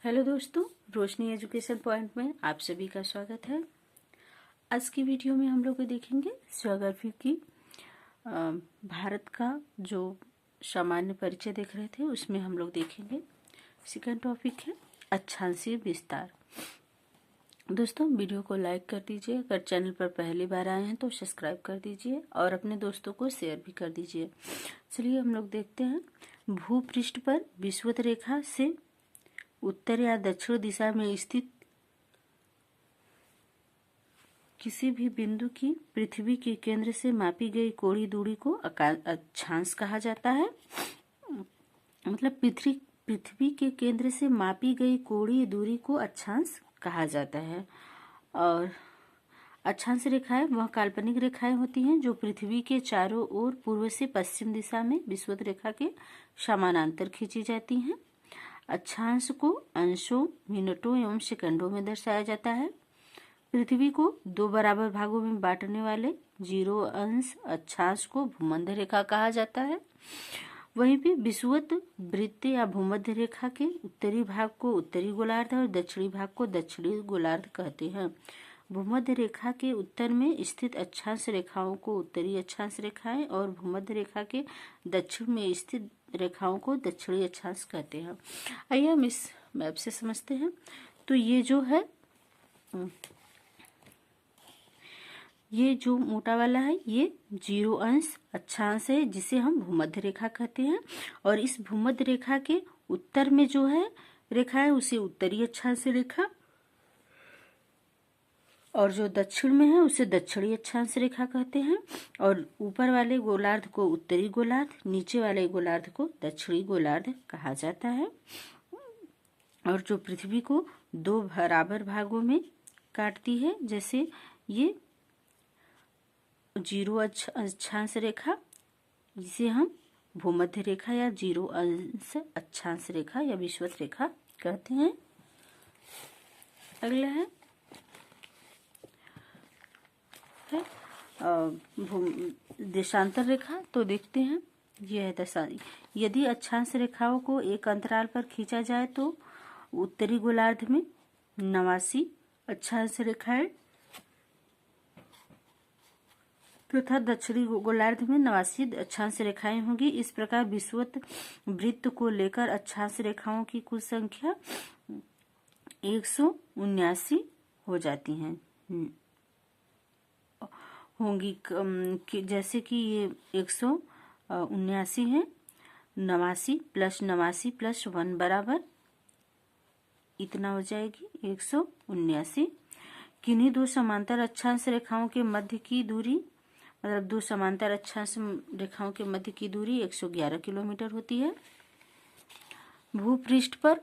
Hello दोस्तों, रोशनी education point में आप सभी का स्वागत है। आज की वीडियो में हम लोग देखेंगे ज्योग्राफी की भारत का जो सामान्य परिचय देख रहे थे उसमें हम लोग देखेंगे। सेकंड टॉपिक है अक्षांशीय विस्तार। दोस्तों वीडियो को लाइक कर दीजिए, अगर चैनल पर पहली बार आए हैं तो सब्सक्राइब कर दीजिए और अपने दोस्तों को शेयर भी कर दीजिए। चलिए हम लोग देखते हैं। भूपृष्ठ पर विषुवत रेखा से उत्तर या दक्षिण दिशा में स्थित किसी भी बिंदु की पृथ्वी के केंद्र से मापी गई कोणीय दूरी को अक्षांश कहा जाता है। मतलब पृथ्वी के केंद्र से मापी गई कोणीय दूरी को अक्षांश कहा जाता है। और अक्षांश रेखाएं वह काल्पनिक रेखाएं होती हैं जो पृथ्वी के चारों ओर पूर्व से पश्चिम दिशा में विषुवत रेखा के समानांतर खींची जाती हैं। अक्षांश को अंशों, मिनटों एवं सेकंडों में दर्शाया जाता है। पृथ्वी को दो बराबर भागों में बांटने वाले 0 अंश अक्षांश को भूमध्य रेखा कहा जाता है। वहीं पे विषुवत वृत्त या भूमध्य रेखा के उत्तरी भाग को उत्तरी गोलार्ध और दक्षिणी भाग को दक्षिणी गोलार्ध कहते हैं। भूमध्य रेखा के उत्तर में स्थित अक्षांश रेखाओं को उत्तरी अक्षांश रेखाएं और भूमध्य रेखा के दक्षिण में स्थित रेखाओं को दक्षिणी अक्षांश कहते हैं। आइए हम इस मैप से समझते हैं। तो ये जो मोटा वाला है ये 0 अंश अक्षांश है जिसे हम भूमध्य रेखा कहते हैं। और इस भूमध्य रेखा के उत्तर में जो है रेखा है उसे उत्तरी अक्षांश रेखा, और जो दक्षिण में है उसे दक्षिणी अक्षांश रेखा कहते हैं। और ऊपर वाले गोलार्ध को उत्तरी गोलार्ध, नीचे वाले गोलार्ध को दक्षिणी गोलार्ध कहा जाता है। और जो पृथ्वी को दो बराबर भागों में काटती है, जैसे ये 0 अक्षांश रेखा, इसे हम भूमध्य रेखा या 0 अंश अक्षांश रेखा या विषुवत रेखा कहते हैं। अगला है देशांतर रेखा। तो देखते हैं, यह है देशांतर। यदि अक्षांश रेखाओं को एक अंतराल पर खींचा जाए तो उत्तरी गोलार्ध में 89 अक्षांश रेखाएं तथा दक्षिणी गोलार्ध में 89 अक्षांश रेखाएं होंगी। इस प्रकार विषुवत वृत्त को लेकर अक्षांश रेखाओं की कुल संख्या 179 हो जाती हैं होंगी। जैसे कि ये 179 है, 89 प्लस 89 प्लस 1 बराबर इतना हो जाएगी 179। किन्हीं दो समांतर अक्षांश रेखाओं के मध्य की दूरी, मतलब दो समांतर अक्षांश रेखाओं के मध्य की दूरी 111 किलोमीटर होती है। भूपृष्ठ पर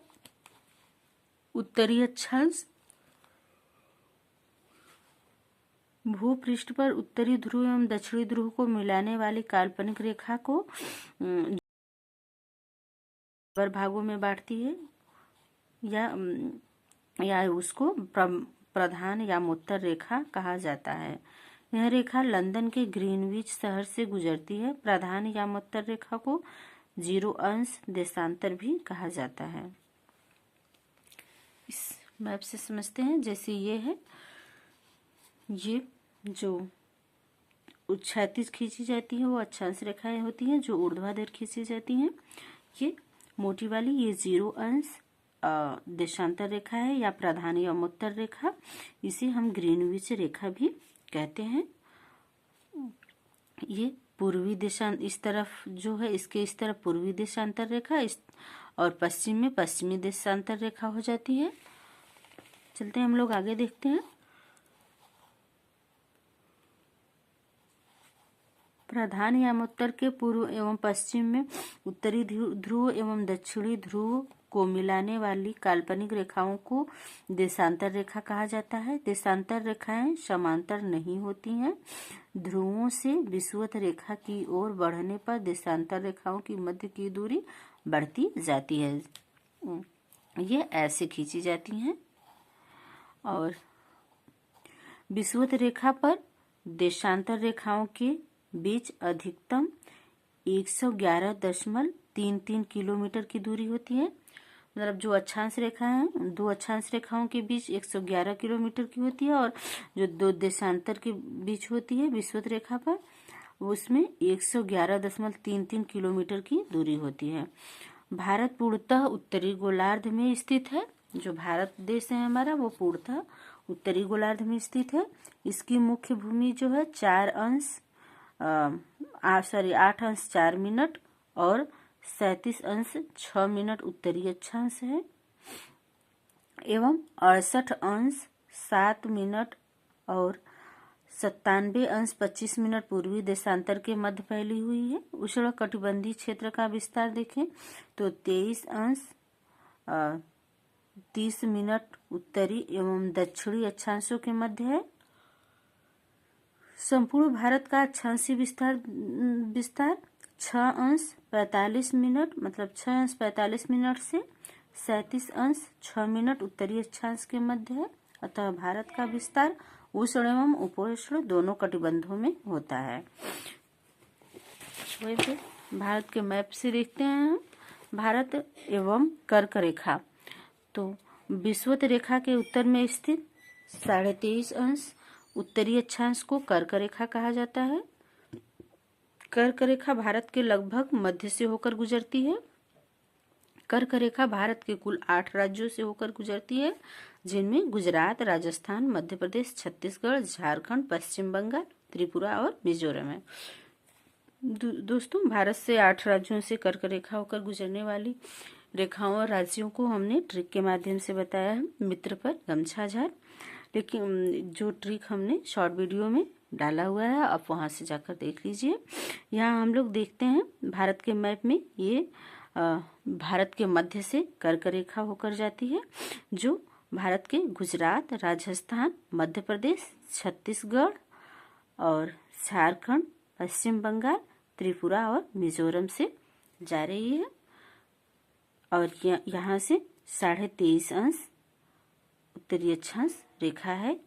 उत्तरी ध्रुव एवं दक्षिणी ध्रुव को मिलाने वाली काल्पनिक रेखा को भागों में बांटती है या उसको प्रधान या उत्तर रेखा कहा जाता है। यह रेखा लंदन के ग्रीनविच शहर से गुजरती है। प्रधान या उत्तर रेखा को 0 अंश देशांतर भी कहा जाता है। इस मैप से समझते हैं। जैसे ये है, ये जो क्षैतिज खींची जाती है वो अक्षांश रेखाएं होती हैं, जो ऊर्ध्वाधर खींची जाती हैं ये मोटी वाली, ये 0 अंश देशांतर रेखा है या प्रधान या उत्तर रेखा। इसे हम ग्रीनविच रेखा भी कहते हैं। ये पूर्वी देशांत, इस तरफ जो है इसके इस तरफ पूर्वी देशांतर रेखा, और पश्चिम में पश्चिमी देशांतर रेखा हो जाती है। चलते हैं हम लोग आगे देखते हैं। प्रधान या उत्तर के पूर्व एवं पश्चिम में उत्तरी ध्रुव एवं दक्षिणी ध्रुव को मिलाने वाली काल्पनिक रेखाओं को देशांतर रेखा कहा जाता है। देशांतर रेखाएं समांतर नहीं होती हैं। ध्रुवों से विषुवत रेखा की ओर बढ़ने पर देशांतर रेखाओं की मध्य की दूरी बढ़ती जाती है। ये ऐसे खींची जाती हैं। और विषुवत रेखा पर देशांतर रेखाओं के बीच अधिकतम 111.33 किलोमीटर की दूरी होती है। मतलब जो अक्षांश रेखा है, दो अक्षांश रेखाओं के बीच 111 किलोमीटर की होती है, और जो दो देशांतर के बीच होती है विषुवत रेखा पर, उसमें 111.33 किलोमीटर की दूरी होती है। भारत पूर्णतः उत्तरी गोलार्ध में स्थित है। जो भारत देश है हमारा, वो पूर्णतः उत्तरी गोलार्ध में स्थित है। इसकी मुख्य भूमि जो है 8 अंश 4 मिनट और 37 अंश 6 मिनट उत्तरी अक्षांश है, एवं 68 अंश 7 मिनट और 97 अंश 25 मिनट पूर्वी देशांतर के मध्य फैली हुई है। उष्ण कटिबंधीय क्षेत्र का विस्तार देखें तो 23 अंश 30 मिनट उत्तरी एवं दक्षिणी अक्षांशों के मध्य है। संपूर्ण भारत का अक्षांशीय विस्तार 6 अंश 45 मिनट, मतलब 6 अंश 45 मिनट से 37 अंश 6 मिनट उत्तरी अक्षांश के मध्य है। अतः भारत का विस्तार उष्ण एवं उपोष्ण दोनों कटिबंधों में होता है। वैसे भारत के मैप से देखते हैं भारत एवं कर्क रेखा। तो विषुवत रेखा के उत्तर में स्थित 23.5 अंश उत्तरी अक्षांश को कर्क रेखा कहा जाता है। कर्क रेखा भारत के लगभग मध्य से होकर गुजरती है। कर्क रेखा भारत के कुल 8 राज्यों से होकर गुजरती है, जिनमें गुजरात, राजस्थान, मध्य प्रदेश, छत्तीसगढ़, झारखंड, पश्चिम बंगाल, त्रिपुरा और मिजोरम है। दोस्तों, भारत से 8 राज्यों से कर्क रेखा होकर गुजरने वाली रेखाओं और राज्यों को हमने ट्रिक के माध्यम से बताया है, मित्र पर गमछा झार। लेकिन जो ट्रिक हमने शॉर्ट वीडियो में डाला हुआ है, आप वहां से जाकर देख लीजिए। यहाँ हम लोग देखते हैं भारत के मैप में ये भारत के मध्य से कर्क रेखा होकर जाती है, जो भारत के गुजरात, राजस्थान, मध्य प्रदेश, छत्तीसगढ़ और झारखंड, पश्चिम बंगाल, त्रिपुरा और मिजोरम से जा रही है। और यहाँ से 23.5 अंश उत्तरी अक्षांश रेखा है,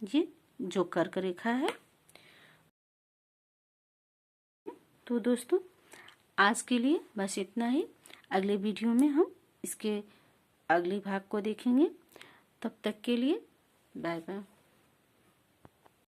ये जो कर्क रेखा है। तो दोस्तों, आज के लिए बस इतना ही। अगले वीडियो में हम इसके अगले भाग को देखेंगे। तब तक के लिए बाय बाय।